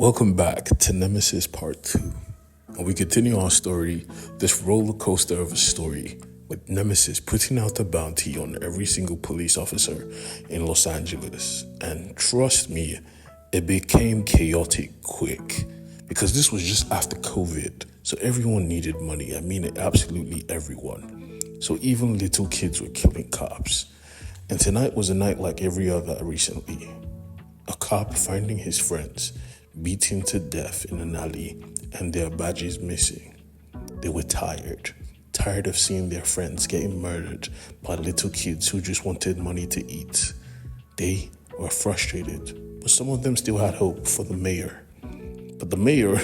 Welcome back to Nemesis Part 2. And we continue our story, this roller coaster of a story, with Nemesis putting out a bounty on every single police officer in Los Angeles. And trust me, it became chaotic quick. Because this was just after COVID, so everyone needed money. I mean, absolutely everyone. So even little kids were killing cops. And tonight was a night like every other recently. A cop finding his friends beaten to death in an alley and their badges missing. They were tired of seeing their friends getting murdered by little kids who just wanted money to eat. They were frustrated, but some of them still had hope for the mayor. But the mayor,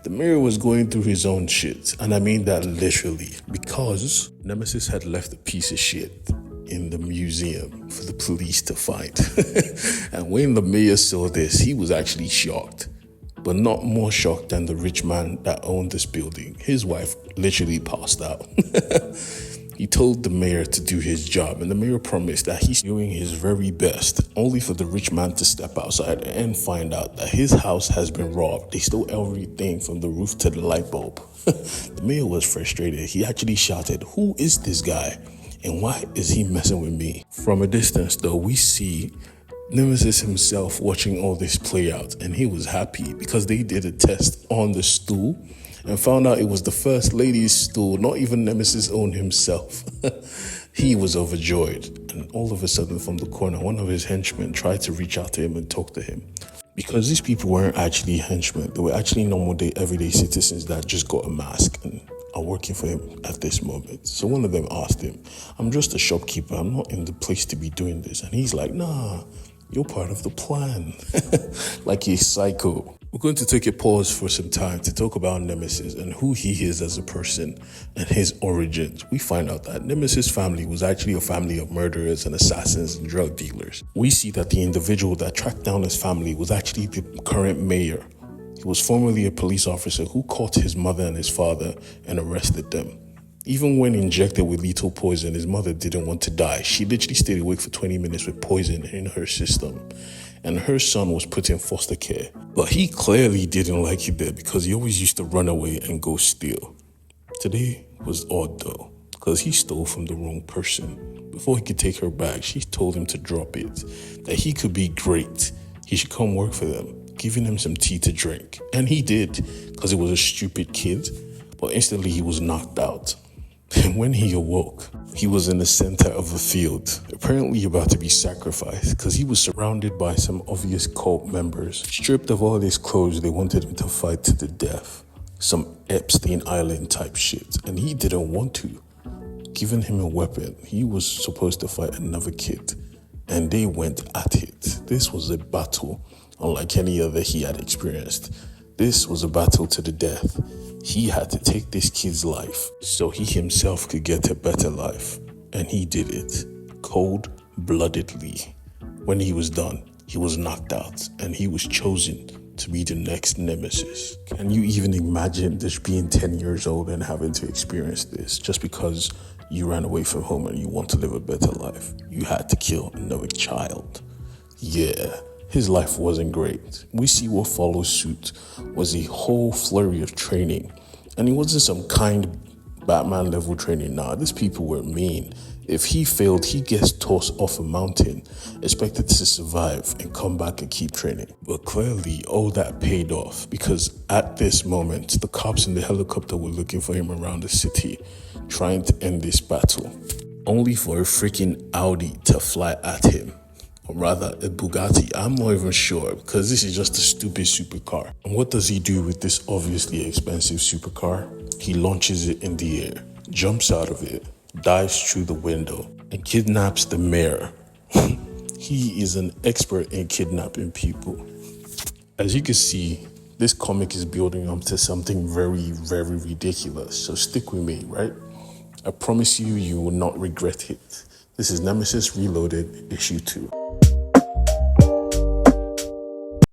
the mayor was going through his own shit, and I mean that literally, because Nemesis had left a piece of shit in the museum for the police to find. And when the mayor saw this, he was actually shocked, but not more shocked than the rich man that owned this building. His wife literally passed out. He told the mayor to do his job, and the mayor promised that he's doing his very best, only for the rich man to step outside and find out that his house has been robbed. They stole everything from the roof to the light bulb. The mayor was frustrated. He actually shouted, "Who is this guy? And why is he messing with me?" From a distance, though, we see Nemesis himself watching all this play out, and he was happy because they did a test on the stool and found out it was the first lady's stool, not even Nemesis' own himself. He was overjoyed, and all of a sudden from the corner, one of his henchmen tried to reach out to him and talk to him. Because these people weren't actually henchmen, they were actually normal day, everyday citizens that just got a mask and are working for him at this moment. So one of them asked him, "I'm just a shopkeeper, I'm not in the place to be doing this." And he's like, "Nah, you're part of the plan." Like he's psycho. We're going to take a pause for some time to talk about Nemesis and who he is as a person and his origins. We find out that Nemesis' family was actually a family of murderers and assassins and drug dealers. We see that the individual that tracked down his family was actually the current mayor. He was formerly a police officer who caught his mother and his father and arrested them. Even when injected with lethal poison, his mother didn't want to die. She literally stayed awake for 20 minutes with poison in her system. And her son was put in foster care. But he clearly didn't like it there because he always used to run away and go steal. Today was odd though, because he stole from the wrong person. Before he could take her back, she told him to drop it, that he could be great. He should come work for them, giving him some tea to drink. And he did, because he was a stupid kid. But instantly he was knocked out. And when he awoke, he was in the center of a field, apparently about to be sacrificed, because he was surrounded by some obvious cult members. Stripped of all his clothes, they wanted him to fight to the death. Some Epstein Island type shit. And he didn't want to. Giving him a weapon, he was supposed to fight another kid. And they went at it. This was a battle unlike any other he had experienced. This was a battle to the death. He had to take this kid's life so he himself could get a better life. And he did it, cold-bloodedly. When he was done, he was knocked out and he was chosen to be the next Nemesis. Can you even imagine just being 10 years old and having to experience this just because you ran away from home and you want to live a better life? You had to kill another child. Yeah. His life wasn't great. We see what follows suit was a whole flurry of training. And it wasn't some kind Batman level training. Nah, these people were mean. If he failed, he gets tossed off a mountain, expected to survive and come back and keep training. But clearly, all that paid off because at this moment, the cops in the helicopter were looking for him around the city, trying to end this battle. Only for a freaking Audi to fly at him. Or rather, a Bugatti. I'm not even sure because this is just a stupid supercar. And what does he do with this obviously expensive supercar? He launches it in the air, jumps out of it, dives through the window, and kidnaps the mayor. He is an expert in kidnapping people. As you can see, this comic is building up to something very, very ridiculous. So stick with me, right? I promise you, you will not regret it. This is Nemesis Reloaded, Issue 2.